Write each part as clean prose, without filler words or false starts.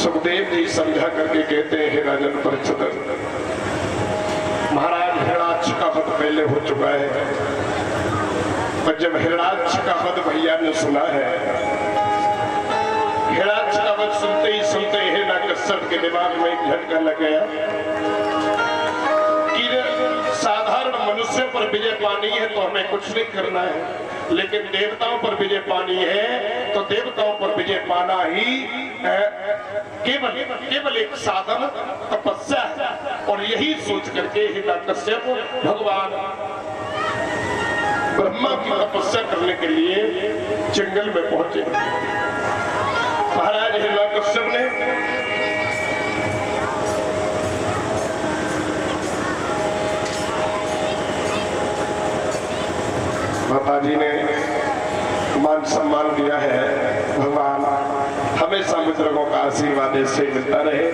सुखदेव जी समझा करके कहते हैं, हे राजन परीक्षित, महाराज हिरणाक्ष का वध पहले हो चुका है, और जब हिरणाक्ष का वध भैया ने सुना है, हिरणाक्ष का वध सुनते ही सुनते हिरण्यकश्यप के दिमाग में एक झटका लग गया कि साधारण मनुष्य पर विजय पानी है तो हमें कुछ नहीं करना है, लेकिन देवताओं पर विजय पानी है तो देवताओं पर विजय पाना ही केवल एक साधन तपस्या है। और यही सोच करके हिरण्यकश्यप भगवान ब्रह्मा की तपस्या करने के लिए जंगल में पहुंचे। महाराज हिरण्यकश्यप ने माता जी ने मान सम्मान दिया है, भगवान हमेशा बुजुर्गों का आशीर्वाद ऐसे मिलता रहे,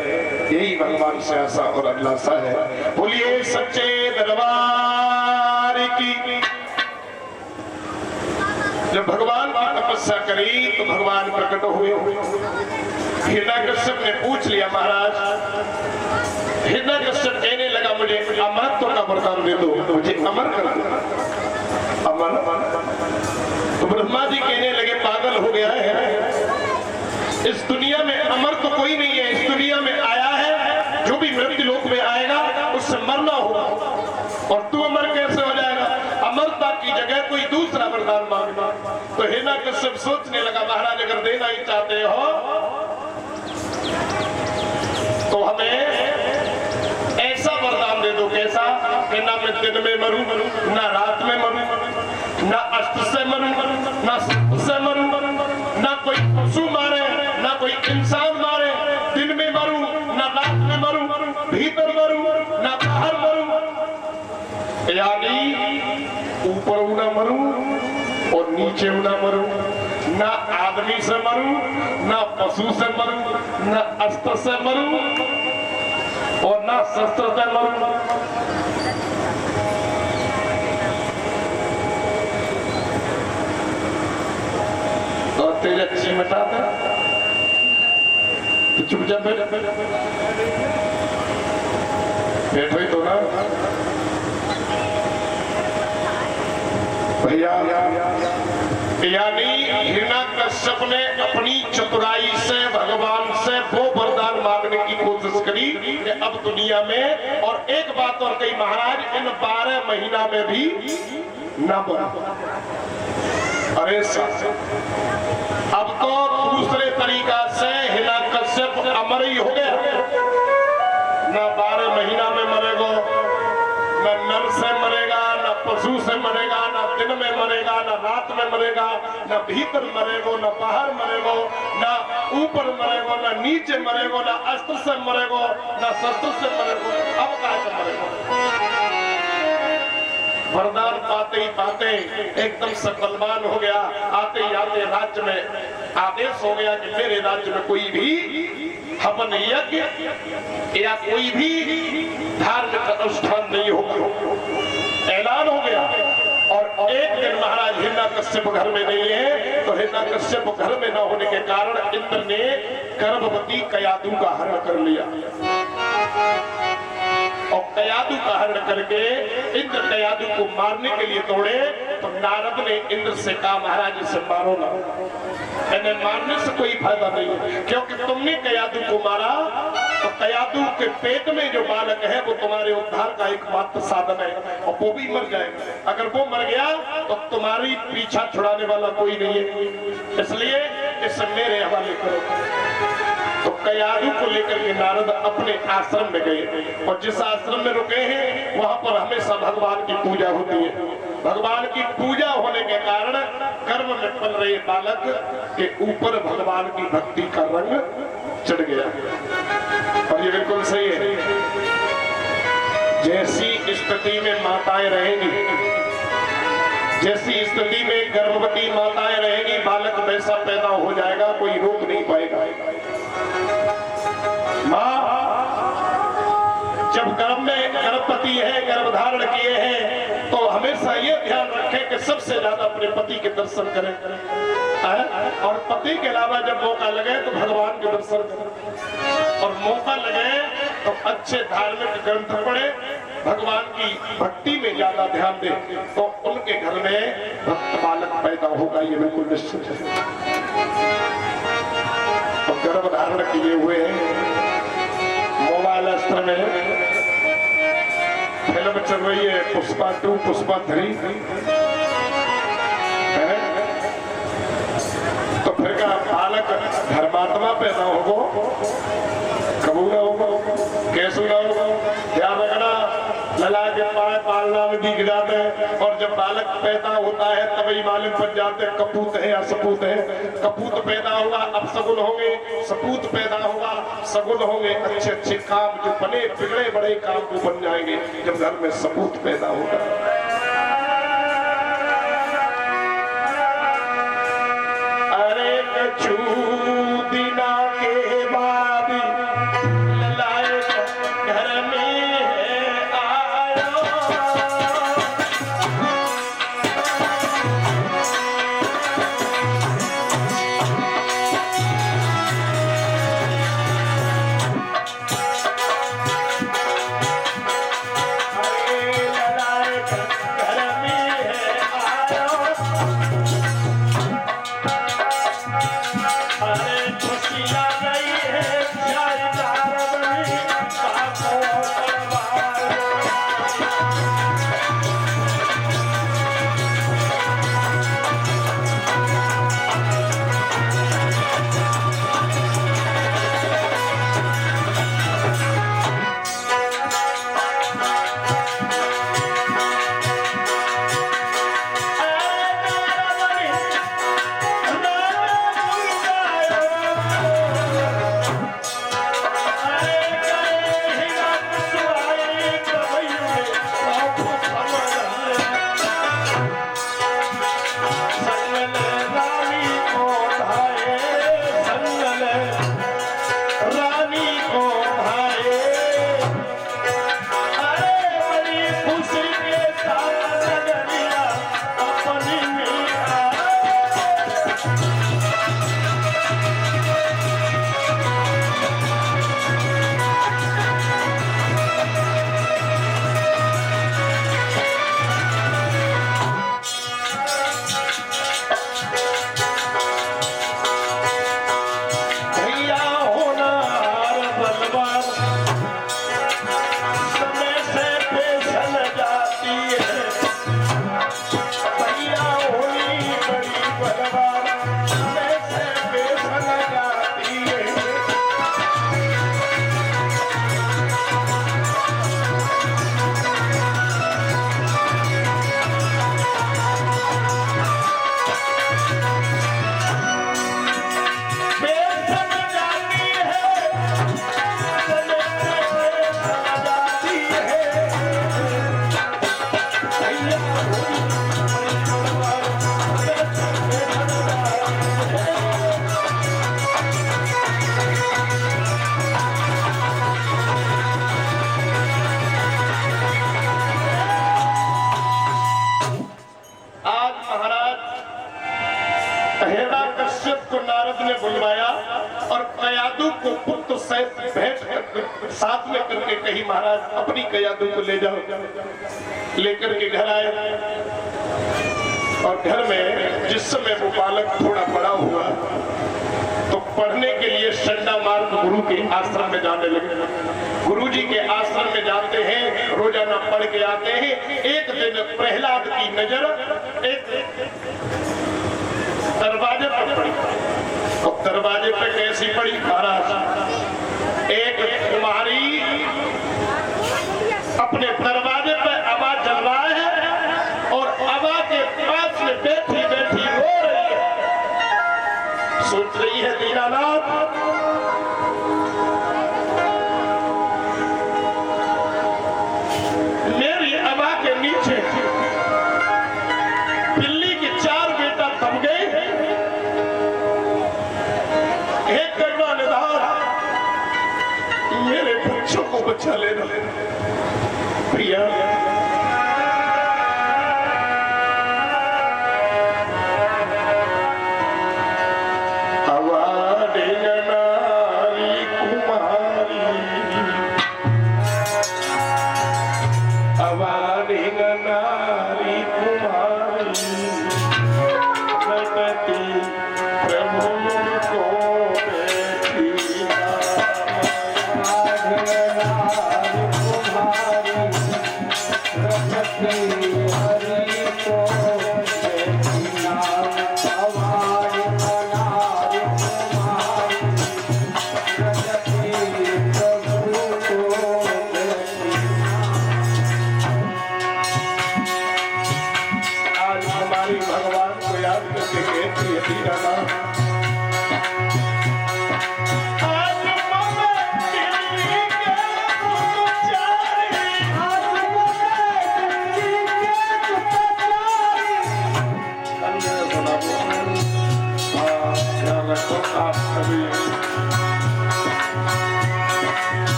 यही भगवान से आशा और अभिलाषा है। बोलिए सच्चे दरबार की। जब भगवान की तपस्या करी तो भगवान प्रकट हुए। हिरण्यकश्यप ने पूछ लिया, महाराज, हिरण्यकश्यप कहने लगा, मुझे अमरत्व का वरदान दे दो, मुझे अमर कर दो। अमर? तो ब्रह्मा जी कहने लगे, पागल हो गया है, इस दुनिया में अमर तो कोई नहीं है, इस दुनिया में आया है, जो भी मृत्यु लोक में आएगा उससे मरना होगा, और तू अमर कैसे हो जाएगा? अमरता की जगह कोई दूसरा वरदान मांगना। तो हिरण्यकश्यप सोचने लगा, महाराज अगर देना ही चाहते हो तो हमें ऐसा वरदान दे दो, कैसा कि ना मैं दिन में मरूं, ना रात में मरूं, ना अस्त्र से मरूं, ना शस्त्र से मरूं, ना कोई पशु मारे, ना कोई इंसान मारे, दिन में मरूं, ना रात में मरूं, भीतर मरूं, ना बाहर मरूं, यानी ऊपर ना मरूं और नीचे ना मरूं, ना आदमी से मरूं, ना पशु से मरूं, ना अस्त्र से मरूं और ना शस्त्र से मरूं। तो तेज अच्छी मिटा दे तो चुपचाप बैठो ही तो ना भैया। यानी हिरण्यकश्यप ने अपनी चतुराई से भगवान से वो वरदान मांगने की कोशिश करी कि अब दुनिया में, और एक बात और कही, महाराज इन 12 महीना में भी न बना। अरे अब तो दूसरे तरीका से हिरण्यकश्यप अमर ही हो गया, ना 12 महीना में मरेगा, ना नर से मरेगा, ना पशु से मरेगा, ना दिन में मरेगा, ना रात में मरेगा, ना भीतर मरेगा, ना बाहर मरेगा, ना ऊपर मरेगा, ना नीचे मरेगा, ना अस्त्र से मरेगा, ना शस्त्र से मरेगा, अब कहाँ से मरेगा? वरदान पाते ही पाते एकदम से बलवान हो गया। आते ही आते राज्य में आदेश हो गया कि मेरे राज्य में कोई भी हवन यज्ञ या कोई भी धार्मिक अनुष्ठान नहीं होगा, ऐलान हो गया। और एक दिन महाराज हिरण्यकश्यप घर में नहीं है, तो हिरण्यकश्यप घर में न होने के कारण इंद्र ने गर्भवती कयादु का हरण कर लिया, और कयादु का हरण करके इंद्र कयादु को मारने के लिए दौड़े। तो नारद ने इंद्र से कहा, महाराज इसे मारो ना, इन्हें मारने से कोई फायदा नहीं है, क्योंकि तुमने कयादु को मारा तो कयादु के पेट में जो बालक है वो तुम्हारे उद्धार का एकमात्र साधन है, और वो भी मर जाएगा। अगर वो मर गया तो तुम्हारी पीछा छुड़ाने वाला कोई नहीं है, इसलिए इसे मेरे हवाले करो। तो कयादु को लेकर के नारद अपने आश्रम में गए, और जिस आश्रम में रुके हैं वहां पर हमेशा भगवान की पूजा होती है। भगवान की पूजा होने के कारण गर्भ में पल रहे बालक के ऊपर भगवान की भक्ति का रंग चढ़ गया, और ये बिल्कुल सही है। जैसी स्थिति में माताएं रहेंगी, जैसी स्थिति में गर्भवती माताएं रहेंगी, बालक वैसा पैदा हो जाएगा, कोई रोक नहीं पाएगा। माँ जब गर्भ में गर्भवती है, गर्भ धारण किए हैं, तो हमेशा हमेशा ये ध्यान रखें कि सबसे ज्यादा अपने पति के दर्शन करें और पति के अलावा जब मौका लगे तो भगवान के दर्शन करें और मौका लगे तो अच्छे धार्मिक ग्रंथ पढ़े, भगवान की भक्ति में ज्यादा ध्यान दे तो उनके घर में भक्त बालक पैदा होगा, ये बिल्कुल निश्चित है। तो गर्भ धारण किए हुए मोबाइल अस्त्र में फिल्म चल रही है पुष्पा 2, पुष्पा 3 है, तो फिर का बालक धर्मात्मा पैदा होगा, कबूल होगा, कैसे होगा, ध्यान रखना। लला के पाए पालना में दिख जाते हैं और जब बालक पैदा होता है तभी मालूम पड़ जाते हैं कपूत है या सपूत है। कपूत पैदा होगा अब सगुन होंगे, सपूत पैदा होगा सगुन होंगे। अच्छे अच्छे काम जो बने बिगड़े बड़े काम वो बन जाएंगे जब घर में सपूत पैदा होगा। अरे कछु दिना के बाद ललाए घर में बुलवाया और कयादू को पुत्र सहित भेंट साथ में करके कही महाराज अपनी कयादू को ले जाओ। लेकर के घर आए और घर में जिस समय वो बालक थोड़ा बड़ा हुआ तो पढ़ने के लिए शंडा मार्ग गुरु के आश्रम में जाने लगे। गुरु जी के आश्रम में जाते हैं, रोजाना पढ़ के आते हैं। एक दिन प्रहलाद की नजर एक दरवाजे पर पड़ी और दरवाजे पे कैसी पड़ी महाराज, एक कुमारी अपने दरवाजे पे अबा जल रहा है और अबा के पास में बैठी बैठी रो रही है। सोच रही है दीनानाथ मेरी अबा के नीचे बिल्ली की 4 बेटा दब गए, एक करवा निधार मेरे बच्चों को बचा लेना। भैया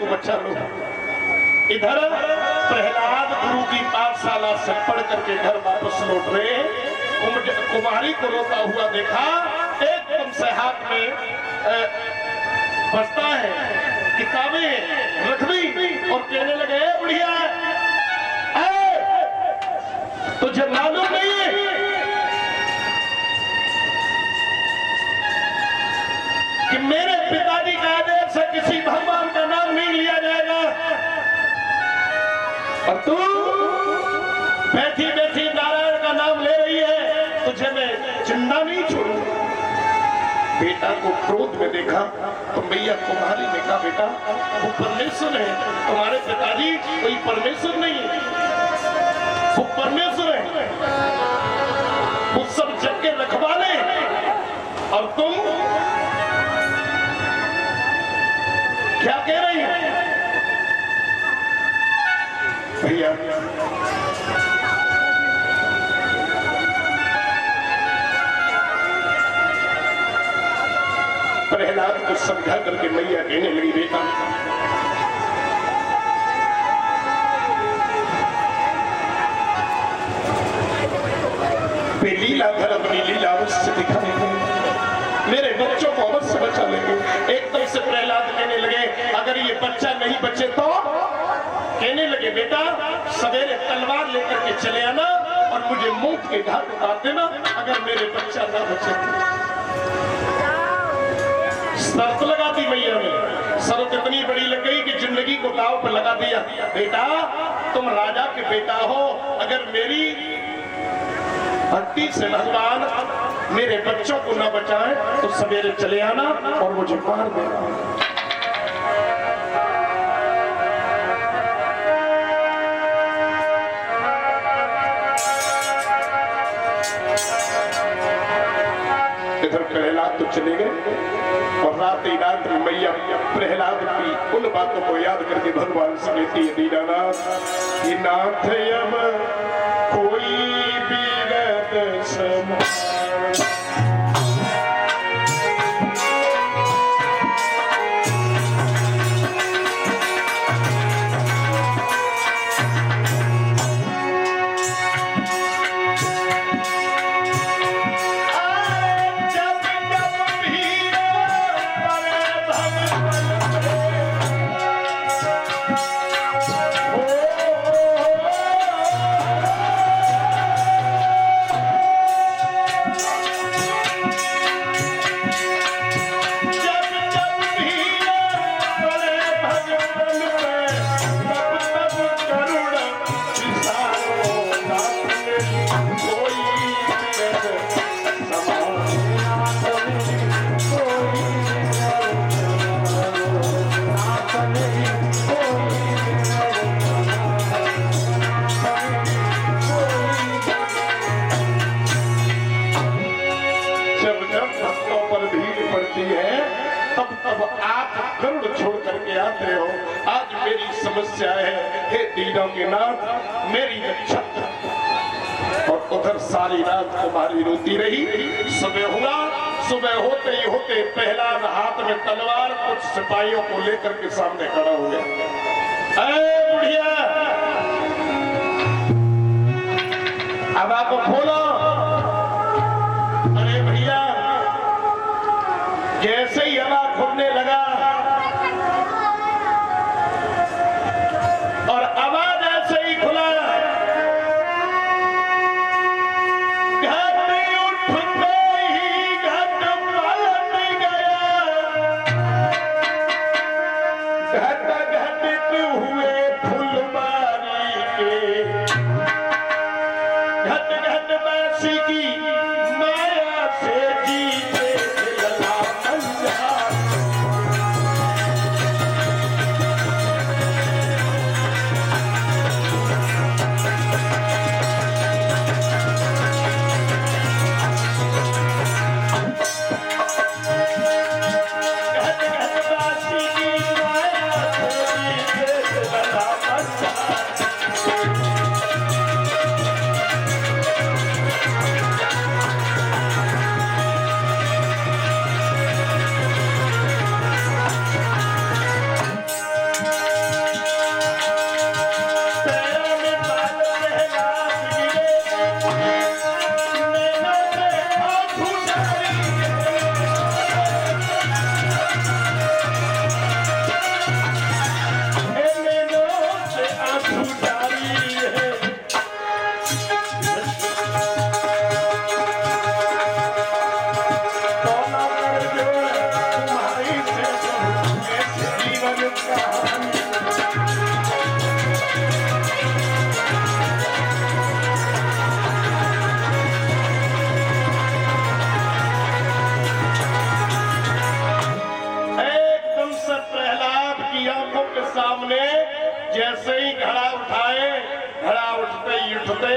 को बच्चा लो। इधर प्रहलाद गुरु की पाठशाला से पढ़ करके घर वापस लौट रहे, कुमारी को रोता हुआ देखा, एकदम से हाथ में बस्ता है, किताबें रख दी और कहने लगे, बुढ़िया तुझे मालूम नहीं कि मेरे पिताजी के आदेश से किसी भगवान का नाम नहीं लिया जाएगा, और तू बैठी बैठी नारायण का नाम ले रही है, तुझे मैं जिंदा नहीं छोड़ूंगा। बेटा को क्रोध में देखा तो मैया कुमारी ने कहा, बेटा वो परमेश्वर है, तुम्हारे पिताजी कोई परमेश्वर नहीं है, वो परमेश्वर है, वो सब जग के रखवाले, और तुम क्या कह रही हो? भैया प्रहलाद को समझा करके मैया कहने लगी, बेटा वे लीलाधर अपनी लीला अवश्य दिखाएंगे, मेरे बच्चों को अवश्य बचा लेंगे। एकदम से प्रहलाद कहने लगे, अगर ये बच्चा नहीं बचे तो? कहने लगे, बेटा सवेरे तलवार लेकर के चले आना और मुझे मौत के घाट उतार देना, अगर मेरे बच्चा ना बचे तो। शर्त लगा दी मैया ने, शर्त इतनी बड़ी लग गई कि जिंदगी को दांव पर लगा दिया। बेटा तुम राजा के बेटा हो, अगर मेरी भक्ति से भगवान मेरे बच्चों को न बचाए तो सवेरे चले आना और मुझे मार देना। इधर प्रहलाद तो चले गए और रात ही रात में मैया प्रहलाद की उन बातों को याद करके भगवान से कहती है, दीनानाथ कि नाथ अब कोई बीरत समान आते हो। आज मेरी समस्या है, हे दीनों के नाथ मेरी रक्षा। और उधर सारी रात कुमारी रोती रही। सुबह हुआ, सुबह होते ही होते प्रहलाद हाथ में तलवार कुछ सिपाहियों को लेकर के सामने खड़ा हो गया। अरे बुढ़िया अब आप खोलो। अरे भैया जैसे ही हवा खुलने लगा और आवाज ऐसे ही खुला, घट उठते ही घट पलट गया, घट घटित हुए फुलबारी के, घट घट बैसी की माया से जीते लला मंजा। उठते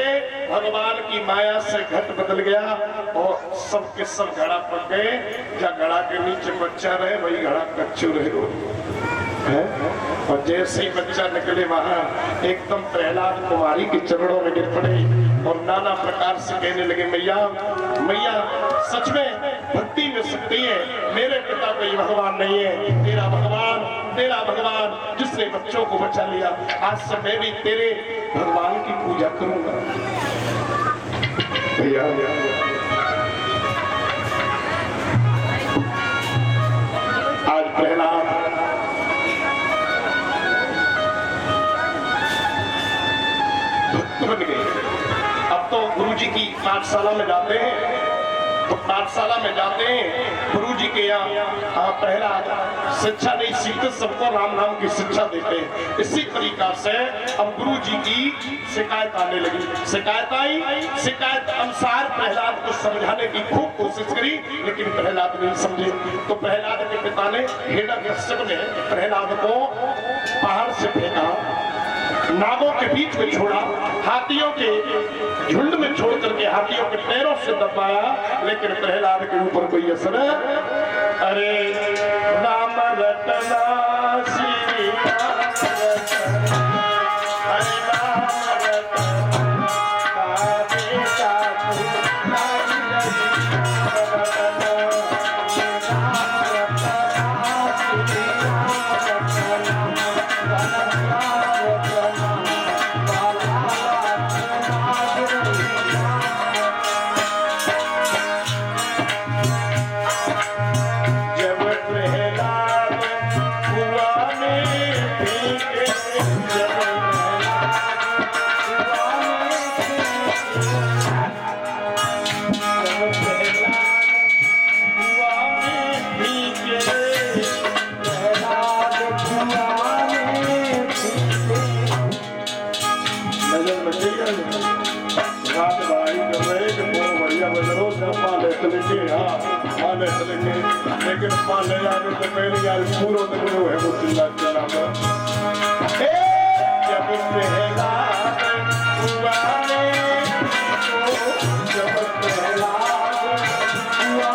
भगवान की माया से घट बदल गया और सबके सब घड़ा पड़ गए। या घड़ा के नीचे बच्चा रहे वही घड़ा कच्चू रहे है। और जैसे ही बच्चा निकले वहां एकदम प्रहलाद कुमारी के चरणों में गिर पड़े और नाना प्रकार से कहने लगे, मैया मैया सच में भक्ति में शक्ति है, मेरे पिता कोई भगवान नहीं है, तेरा भगवान जिसने बच्चों को बचा लिया, आज से मैं भी तेरे भगवान की पूजा करूंगा। भैया आज प्रहलाद भक्त बन गए। अब तो गुरुजी की पाठशाला में जाते हैं, तो पाठशाला में जाते हैं गुरुजी के यहाँ प्रहलाद शिक्षा नहीं सीखते, सबको राम नाम की शिक्षा देते हैं। इसी तरीका से अब गुरुजी की शिकायत आने लगी। शिकायत अनुसार प्रहलाद को समझाने की खूब कोशिश करी, लेकिन प्रहलाद नहीं समझे। तो प्रहलाद के पिता ने हिरण्यकश्यप ने प्रहलाद को पहाड़ से फेंका, नागों के बीच में छोड़ा, हाथियों के झुंड में छोड़ करके हाथियों के पैरों से दबाया, लेकिन प्रहलाद के ऊपर कोई असर है। अरे राम रटना श्री राम रटना, हरे राम रटना बेटा लेकिन पाले जाने से पहले यार पूरा तक है वो चिल्ला चिल्ला जब प्रहलाद हुआ जब प्रहलाद हुआ